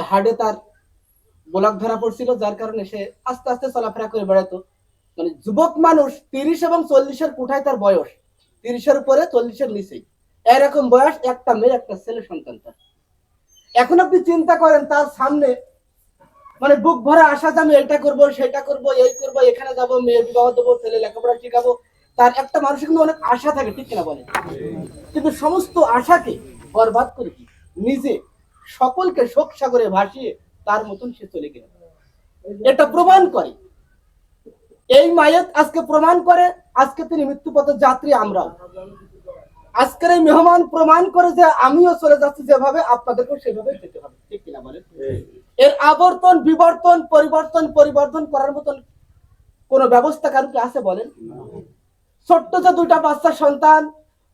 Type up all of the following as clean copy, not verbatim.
হার্টে তার ব্লক ধরা পড়ছিল, যার কারণে সে আস্তে আস্তে চলাফেরা করে বেড়াতো। মানে যুবক মানুষ 30 এবং 40-এর কোঠায় তার বয়স, 30-এর উপরে 40-এর নিচে, এরকম বয়স, একটা মেয়ে একটা ছেলে সন্তান তার। এখন আপনি চিন্তা করেন তার সামনে মানে বুক ভরা আশা যে আমি এটা করবো সেটা করবো এই করবো এখানে যাবো, মেয়ে বিবাহ দেবো, ছেলে লেখাপড়া শিখাবো, তার একটা মানুষের কিন্তু অনেক আশা থাকে, ঠিক কিনা বলেন? কিন্তু সমস্ত আশাকে বরবাদ করে কি নিজে সকলকে শোক সাগরে ভাসিয়ে তার মতন সে চলে গেল। এটা প্রমাণ করে এই মায়াত, আজকে প্রমাণ করে আজকে তিনি মৃত্যুপথের যাত্রী, আমরাও আজকের এই মেহমান প্রমাণ করে যে আমিও চলে যাচ্ছি যেভাবে, আপনাদেরকেও সেভাবে যেতে হবে, ঠিক কিনা বলেন? এর আবর্তন বিবর্তন পরিবর্তন পরিবর্তন করার মতন কোন ব্যবস্থা কারো কি আছে বলেন? ছোট্ট যে দুইটা বাচ্চা সন্তান,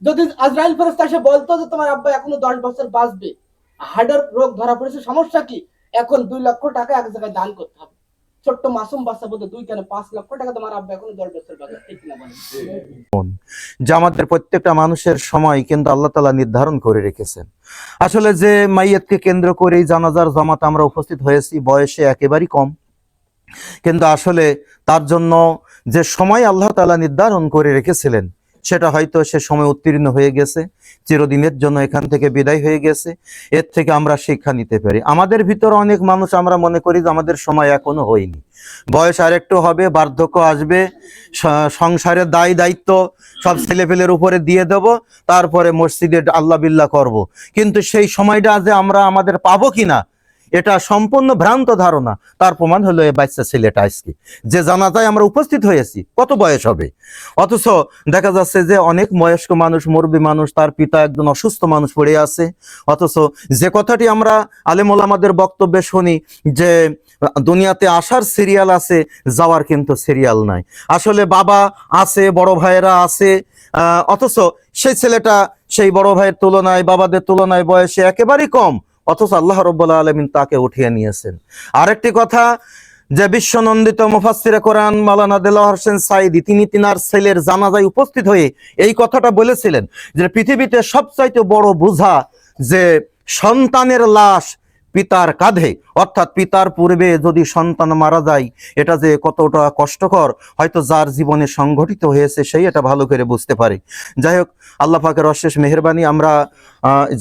যদি আজরাইল ফেরেশতা এসে বলতো যে তোমার আব্বা এখনো 10 বছর বাঁচবে, হার্টের রোগ ধরা পড়েছে, সমস্যা কি, এখন 2 লক্ষ টাকা এক জায়গায় দান করতে হবে, ছোট্ট মাসুম বাচ্চা বলতে 2 কেন 5 লক্ষ টাকা, তোমার আব্বা এখনো 10 বছর বাঁচবে, ঠিক না বলেন? যে আমাদের প্রত্যেকটা মানুষের সময় কিন্তু আল্লাহ তাআলা নির্ধারণ করে রেখেছেন। আসলে যে মাইয়াতকে কেন্দ্র করে এই জানাজার জামাতে আমরা উপস্থিত হয়েছি, বয়সে একেবারেই কম, কিন্তু আসলে তার জন্য যে সময় আল্লাহ তাআলা নির্ধারণ করে রেখেছিলেন সেটা হয়তো সে সময় উত্তীর্ণ হয়ে গেছে, চিরদিনের জন্য এখান থেকে বিদায় হয়ে গেছে। এর থেকে আমরা শিক্ষা নিতে পারি। আমাদের ভিতরে অনেক মানুষ আমরা মনে করি যে আমাদের সময় এখনো হয়নি, বয়স আরেকটু হবে, বার্ধক্য আসবে, সংসারের দায় দায়িত্ব সব ছেলেপেলের উপরে দিয়ে দেব, তারপরে মসজিদে আল্লাহ বিল্লাহ করব। কিন্তু সেই সময়টা যে আমরা আমাদের পাবো কিনা এটা সম্পূর্ণ ভ্রান্ত ধারণা। তার প্রমাণ হলো এই বাচ্চা ছেলেটা আজকে যে জানাজায় আমরা উপস্থিত হয়েছি, কত বয়স হবে, অথচ দেখা যাচ্ছে যে অনেক বয়স্ক মানুষ, মুরব্বী মানুষ, তার পিতা একজন অসুস্থ মানুষ পড়ে আছে। অথচ যে কথাটি আমরা আলেম ওলামাদের বক্তব্যে শুনি যে দুনিয়াতে আসার সিরিয়াল আছে, যাওয়ার কিন্তু সিরিয়াল নাই। আসলে বাবা আছে, বড় ভাইয়েরা আছে, অথচ সেই ছেলেটা সেই বড় ভাইয়ের তুলনায়, বাবাদের তুলনায় বয়সে একেবারেই কম, অথচ আল্লাহ রাব্বুল আলামিন তাকে উঠিয়ে নিয়েছেন। আরেকটি কথা, যে বিশ্বনন্দিত মুফাসসিরে কোরআন মাওলানা দেলোয়ার হোসেন সাঈদী তিনি তিনার ছেলের জানাজায় উপস্থিত হয়ে এই কথাটা বলেছিলেন যে পৃথিবীতে সবচাইতে বড় বোঝা যে সন্তানের লাশ পিতার কাঁধে, অর্থাৎ পিতার পূর্বে যদি সন্তান মারা যায় এটা যে কতটা কষ্টকর, হয়তো যার জীবনে সংঘটিত হয়েছে সেই এটা ভালো করে বুঝতে পারে। যাই হোক, আল্লাহ পাকের অশেষ মেহেরবানি, আমরা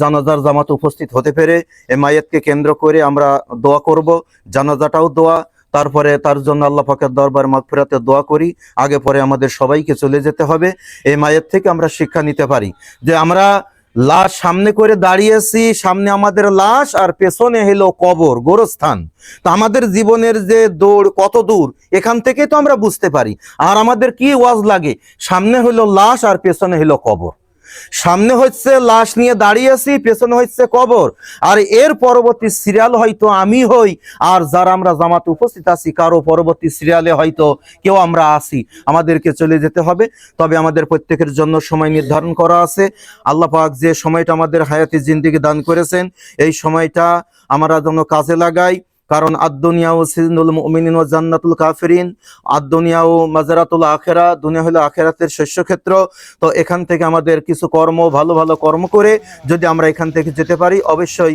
জানাজার জামাতে উপস্থিত হতে পেরে এই মাইয়াতকে কেন্দ্র করে আমরা দোয়া করব, জানাজাটাও দোয়া, তারপরে তার জন্য আল্লাহ পাকের দরবার মাগফিরাতের দোয়া করি। আগে পরে আমাদের সবাইকে চলে যেতে হবে। এই মায়ের থেকে আমরা শিক্ষা নিতে পারি যে আমরা লাশ সামনে করে দাঁড়িয়েছি, সামনে আমাদের লাশ আর পেছনে হলো কবর, গোরস্থান। তো আমাদের জীবনের যে দৌড় কত দূর এখান থেকে তো আমরা বুঝতে পারি। আর আমাদের কি ওয়াজ লাগে, সামনে হলো লাশ আর পেছনে হলো কবর। সামনে হচ্ছে লাশ নিয়ে দাঁড়িয়েছি, পেছনে হচ্ছে কবর, আর এর পরবর্তী সিরিয়াল হয়তো আমি হই, আর যারা আমরা জামাতে উপস্থিত আছি কারো পরবর্তী সিরিয়ালে হয়তো কেউ আমরা আছি। আমাদেরকে চলে যেতে হবে, তবে আমাদের প্রত্যেকের জন্য সময় নির্ধারণ করা আছে। আল্লাহ পাক যে সময়টা আমাদের হায়াতি জিন্দেগি দান করেছেন এই সময়টা আমরা যেন কাজে লাগাই। কারণ আদ-দুনিয়াউ সিজনুল মুমিনিন ওয়া জান্নাতুল কাফিরিন, আদ-দুনিয়াউ মাজারাতুল আখিরা, দুনিয়া হলো আখিরাতের শস্যক্ষেত্র। তো এখান থেকে আমাদের কিছু কর্ম, ভালো ভালো কর্ম করে যদি আমরা এখান থেকে যেতে পারি, অবশ্যই